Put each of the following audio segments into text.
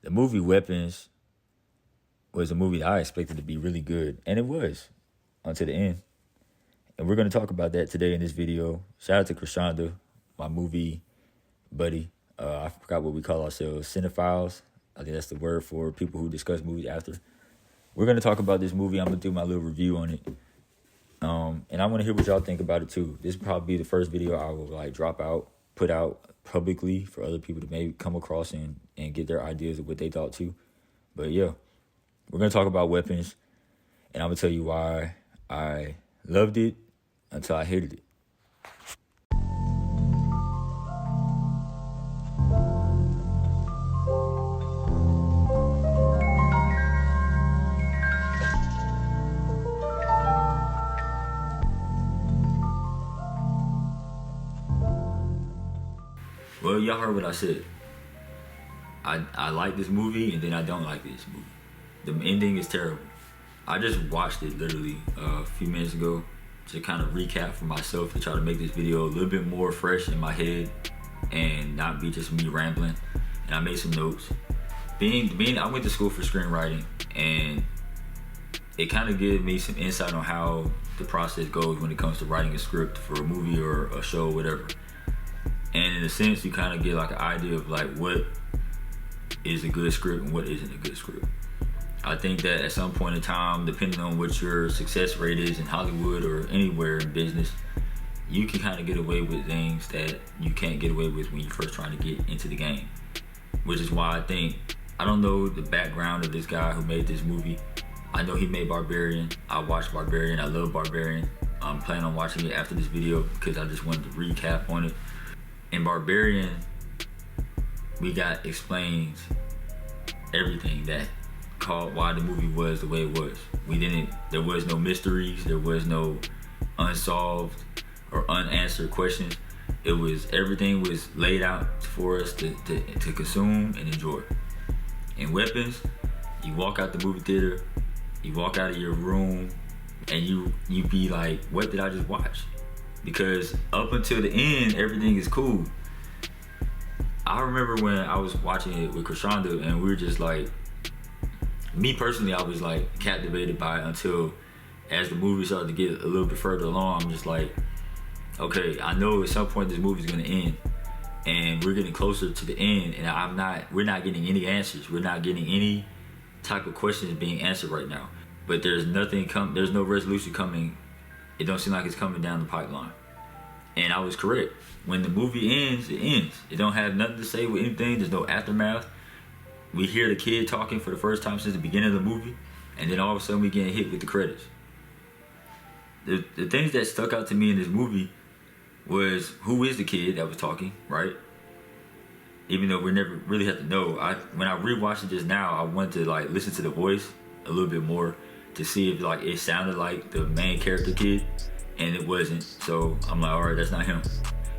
The movie Weapons was a movie that I expected to be really good, and it was until the end. And we're going to talk about that today in this video. Shout out to Krishanda, my movie buddy. I forgot what we call ourselves, cinephiles. I think that's the word for people who discuss movies after. We're going to talk about this movie. I'm going to do my little review on it. And I want to hear what y'all think about it too. This will probably be the first video I will put out publicly for other people to maybe come across and get their ideas of what they thought too. But yeah, we're going to talk about Weapons, and I'm going to tell you why I loved it until I hated it. Well, y'all heard what I said. I like this movie, and then I don't like this movie. The ending is terrible. I just watched it literally a few minutes ago to kind of recap for myself, to try to make this video a little bit more fresh in my head and not be just me rambling. And I made some notes. I went to school for screenwriting, and it kind of gave me some insight on how the process goes when it comes to writing a script for a movie or a show or whatever. And in a sense, you kind of get like an idea of like what is a good script and what isn't a good script. I think that at some point in time, depending on what your success rate is in Hollywood or anywhere in business, you can kind of get away with things that you can't get away with when you're first trying to get into the game. Which is why I don't know the background of this guy who made this movie. I know he made Barbarian. I watched Barbarian. I love Barbarian. I'm planning on watching it after this video because I just wanted to recap on it. In Barbarian, we got explains everything that called why the movie was the way it was. There was no mysteries, there was no unsolved or unanswered questions. Everything was laid out for us to consume and enjoy. In Weapons, you walk out the movie theater, you walk out of your room, and you be like, what did I just watch? Because up until the end, everything is cool. I remember when I was watching it with Krishanda, and we were just like, me personally, I was like captivated by it until as the movie started to get a little bit further along, I'm just like, okay, I know at some point this movie's gonna end, and we're getting closer to the end, and we're not getting any answers. We're not getting any type of questions being answered right now. But there's no resolution coming. It don't seem like it's coming down the pipeline. And I was correct. When the movie ends, it ends. It don't have nothing to say with anything. There's no aftermath. We hear the kid talking for the first time since the beginning of the movie, and then all of a sudden we get hit with the credits. The things that stuck out to me in this movie was who is the kid that was talking, right? Even though we never really had to know. When I rewatched it just now, I wanted to like listen to the voice a little bit more to see if like it sounded like the main character kid, and it wasn't. So I'm like, all right, that's not him.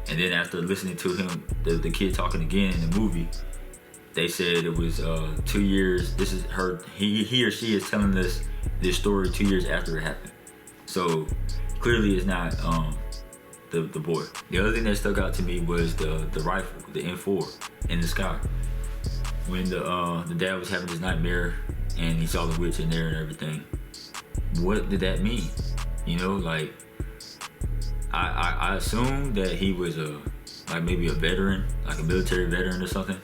And then after listening to him, the kid talking again in the movie, they said it was 2 years. This is he or she is telling us this story 2 years after it happened. So clearly it's not the boy. The other thing that stuck out to me was the rifle, the M4 in the sky. When the dad was having his nightmare and he saw the witch in there and everything. What did that mean? You know, like I assumed that he was maybe a veteran, like a military veteran or something,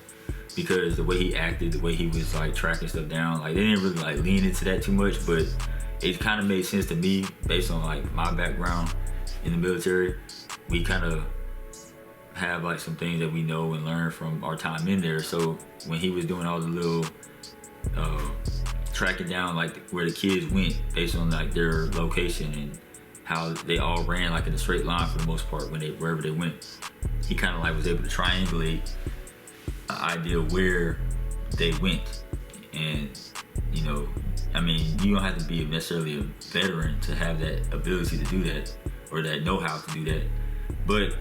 because the way he acted, the way he was like tracking stuff down, like they didn't really like lean into that too much, but it kind of made sense to me based on like my background in the military. We kind of have like some things that we know and learn from our time in there. So when he was doing all the little tracking down like where the kids went based on like their location and how they all ran like in a straight line for the most part wherever they went, he kind of like was able to triangulate an idea of where they went. And you know, I mean, you don't have to be necessarily a veteran to have that ability to do that or that know-how to do that, but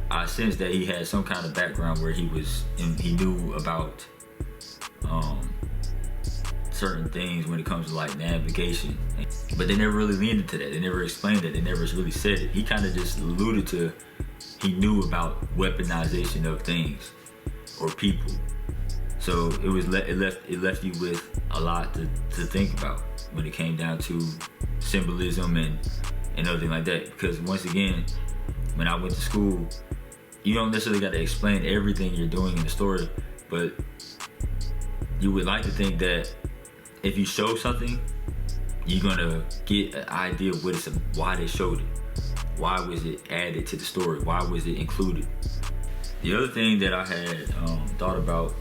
I sensed that he had some kind of background where he knew about certain things when it comes to like navigation, but they never really leaned into that. They never explained it. They never really said it. He kind of just alluded to he knew about weaponization of things or people. So it left you with a lot to think about when it came down to symbolism and everything like that. Because once again, when I went to school, you don't necessarily got to explain everything you're doing in the story, but you would like to think that if you show something, you're gonna get an idea of why they showed it. Why was it added to the story? Why was it included? The other thing that I had thought about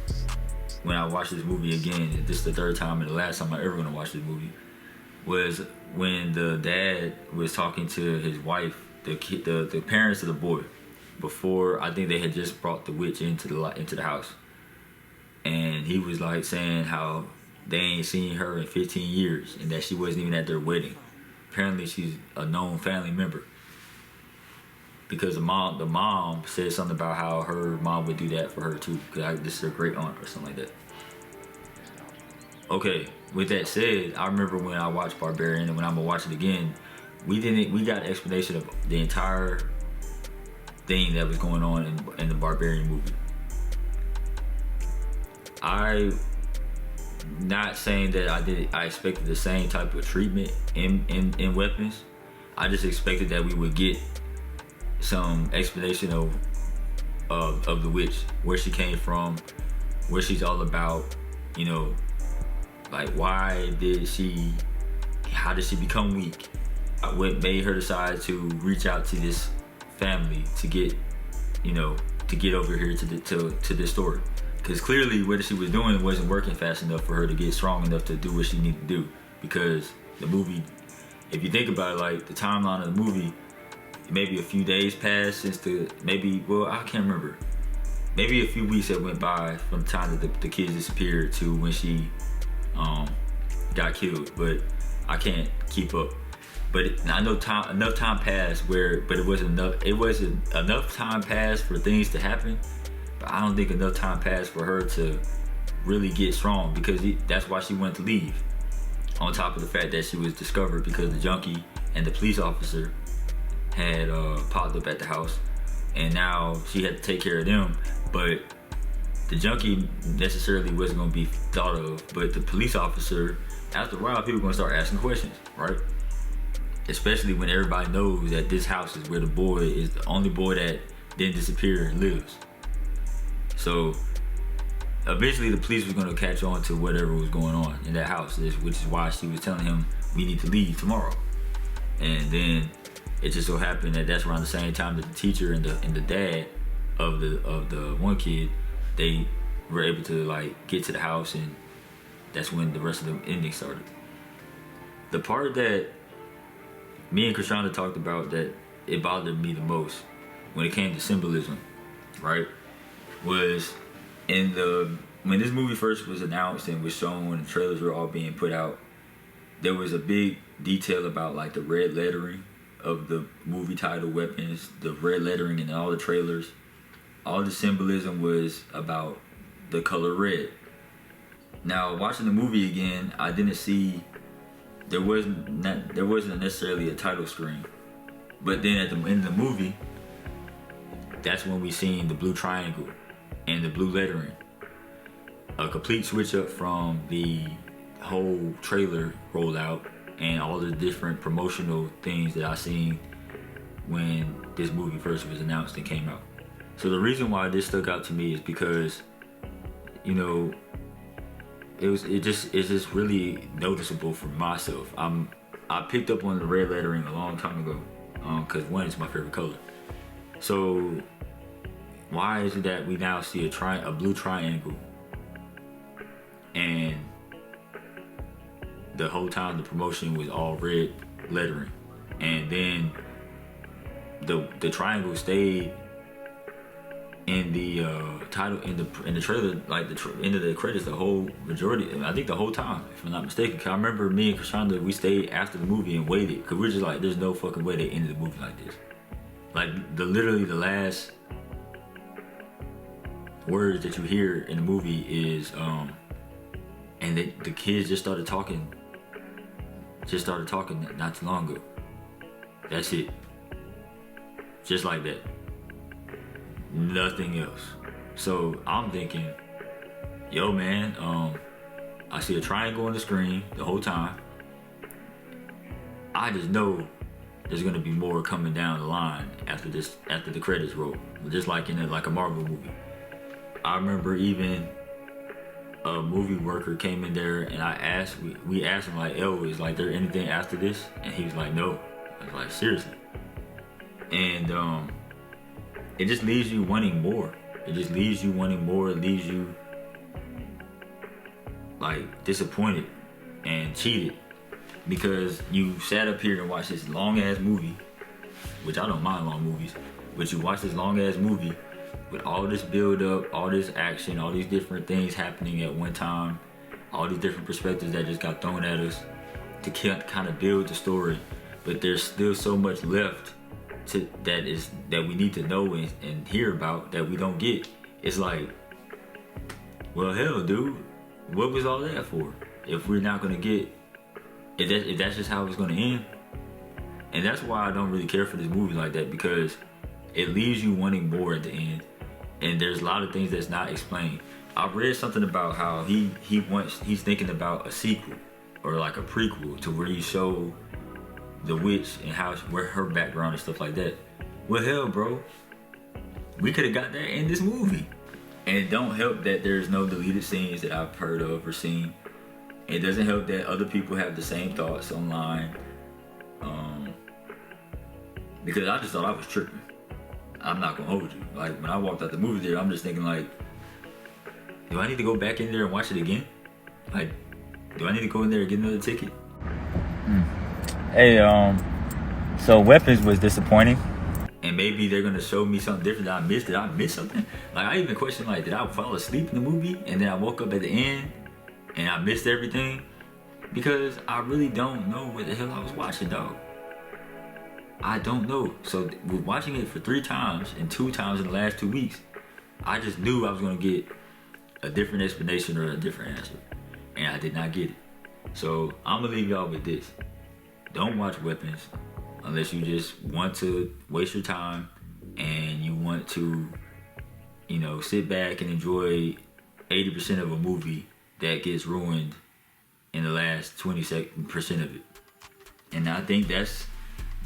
when I watched this movie again, and this is the third time and the last time I ever gonna watch this movie, was when the dad was talking to his wife, the parents of the boy, before I think they had just brought the witch into the house, and he was like saying how they ain't seen her in 15 years and that she wasn't even at their wedding. Apparently she's a known family member, because the mom said something about how her mom would do that for her too, because this is her great aunt or something like that. Okay, with that said, I remember when I watched Barbarian, and when I'm gonna watch it again, we got an explanation of the entire thing that was going on in the Barbarian movie. I not saying that I expected the same type of treatment in Weapons. I just expected that we would get some explanation of the witch, where she came from, what she's all about, you know, like how did she become weak, what made her decide to reach out to this family to get over here to this story. Because clearly what she was doing wasn't working fast enough for her to get strong enough to do what she needed to do. Because the movie, if you think about it, like the timeline of the movie, maybe a few days passed since I can't remember. Maybe a few weeks that went by from the time that the kids disappeared to when she got killed. But I can't keep up. But I know enough time passed but it wasn't enough time passed for things to happen. But I don't think enough time passed for her to really get strong, because that's why she wanted to leave. On top of the fact that she was discovered because the junkie and the police officer had popped up at the house, and now she had to take care of them. But the junkie necessarily wasn't going to be thought of, but the police officer, after a while, people are going to start asking questions, right? Especially when everybody knows that this house is where the only boy that didn't disappear lives. So eventually the police was going to catch on to whatever was going on in that house, which is why she was telling him, we need to leave tomorrow. And then it just so happened that that's around the same time that the teacher and the dad of the one kid, they were able to like get to the house, and that's when the rest of the ending started. The part that me and Krishanda talked about that it bothered me the most when it came to symbolism, right, was when this movie first was announced and was shown and the trailers were all being put out, there was a big detail about like the red lettering of the movie title Weapons, the red lettering in all the trailers. All the symbolism was about the color red. Now, watching the movie again, I didn't see, there wasn't necessarily a title screen. But then at the end of the movie, that's when we seen the blue triangle and the blue lettering. A complete switch up from the whole trailer rollout and all the different promotional things that I seen when this movie first was announced and came out. So the reason why this stuck out to me is because, you know, it's just really noticeable for myself. I picked up on the red lettering a long time ago, because one, it's my favorite color. So why is it that we now see a blue triangle, and the whole time the promotion was all red lettering, and then the triangle stayed in the title in the trailer, like the end of the credits, the whole majority, I think the whole time, if I'm not mistaken. Cause I remember me and Krishanda, we stayed after the movie and waited, because we're just like, there's no fucking way they ended the movie like this. Like literally the last words that you hear in the movie is and the kids just started talking not too long ago. That's it. Just like that. Nothing else. So I'm thinking, yo man, I see a triangle on the screen the whole time. I just know there's gonna be more coming down the line after the credits roll. Just like in like a Marvel movie. I remember even a movie worker came in there and we asked him like, "Yo, is like there anything after this?" And he was like, "No." I was like, "Seriously?" And it just leaves you wanting more. It just leaves you wanting more. It leaves you like disappointed and cheated because you sat up here and watched this long ass movie, which I don't mind long movies, but you watched this long ass movie with all this build up, all this action, all these different things happening at one time, all these different perspectives that just got thrown at us to kind of build the story. But there's still so much left that we need to know and hear about that we don't get. It's like, well, hell, dude, what was all that for? If we're not gonna get, if that's just how it's gonna end. And that's why I don't really care for this movie like that, because it leaves you wanting more at the end. And there's a lot of things that's not explained. I read something about how he's thinking about a sequel or like a prequel to where you show the witch and where her background and stuff like that. Well, hell, bro, we could have got that in this movie. And it don't help that there's no deleted scenes that I've heard of or seen. It doesn't help that other people have the same thoughts online. Because I just thought I was tripping. I'm not gonna hold you. Like when I walked out the movie theater, I'm just thinking like, do I need to go back in there and watch it again? Like, do I need to go in there and get another ticket? Hey, so Weapons was disappointing. And maybe they're gonna show me something different that I missed. Did I miss something? Like I even questioned like, did I fall asleep in the movie and then I woke up at the end and I missed everything? Because I really don't know what the hell I was watching, dog. I don't know. So with watching it for 3 times and 2 times in the last 2 weeks, I just knew I was gonna get a different explanation or a different answer. And I did not get it. So I'm gonna leave y'all with this. Don't watch Weapons unless you just want to waste your time and you want to, sit back and enjoy 80% of a movie that gets ruined in the last 20% of it. And I think that's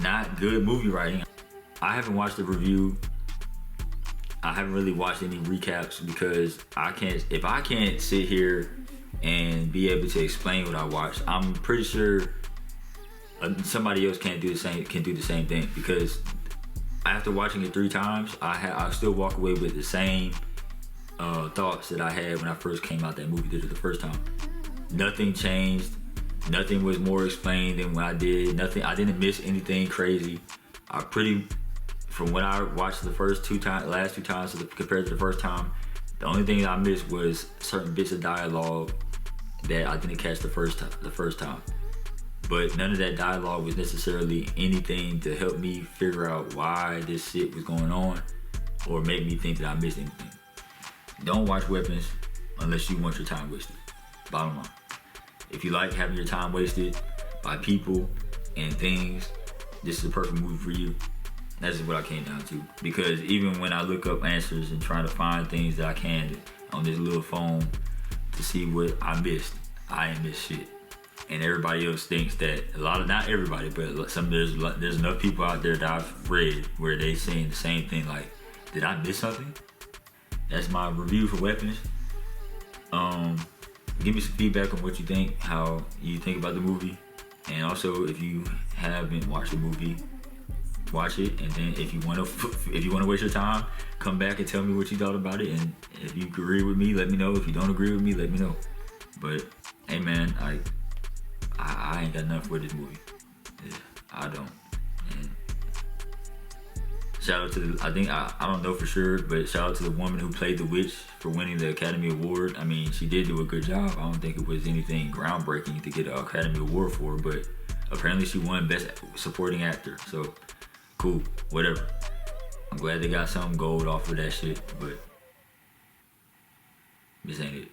not good movie writing. I haven't watched the review. I haven't really watched any recaps because if I can't sit here and be able to explain what I watched, I'm pretty sure somebody else can do the same thing, because after watching it 3 times, I still walk away with the same thoughts that I had when I first came out that movie theater the first time. Nothing changed. Nothing was more explained than what I did. Nothing. I didn't miss anything crazy. From when I watched the last 2 times compared to the first time, the only thing I missed was certain bits of dialogue that I didn't catch the first time. But none of that dialogue was necessarily anything to help me figure out why this shit was going on or make me think that I missed anything. Don't watch Weapons unless you want your time wasted. Bottom line. If you like having your time wasted by people and things, this is the perfect movie for you. That's just what I came down to. Because even when I look up answers and try to find things that I can on this little phone to see what I missed, I ain't missed shit. And everybody else thinks that not everybody, but there's enough people out there that I've read where they saying the same thing. Like, did I miss something? That's my review for Weapons. Give me some feedback on what you think, how you think about the movie, and also if you haven't watched the movie, watch it. And then if you want to waste your time, come back and tell me what you thought about it. And if you agree with me, let me know. If you don't agree with me, let me know. But hey, man, I ain't got nothing for this movie. Yeah, I don't. And shout out to I don't know for sure, but shout out to the woman who played the witch for winning the Academy Award. I mean, she did do a good job. I don't think it was anything groundbreaking to get an Academy Award for, but apparently she won Best Supporting Actor. So cool, whatever. I'm glad they got some gold off of that shit, but this ain't it.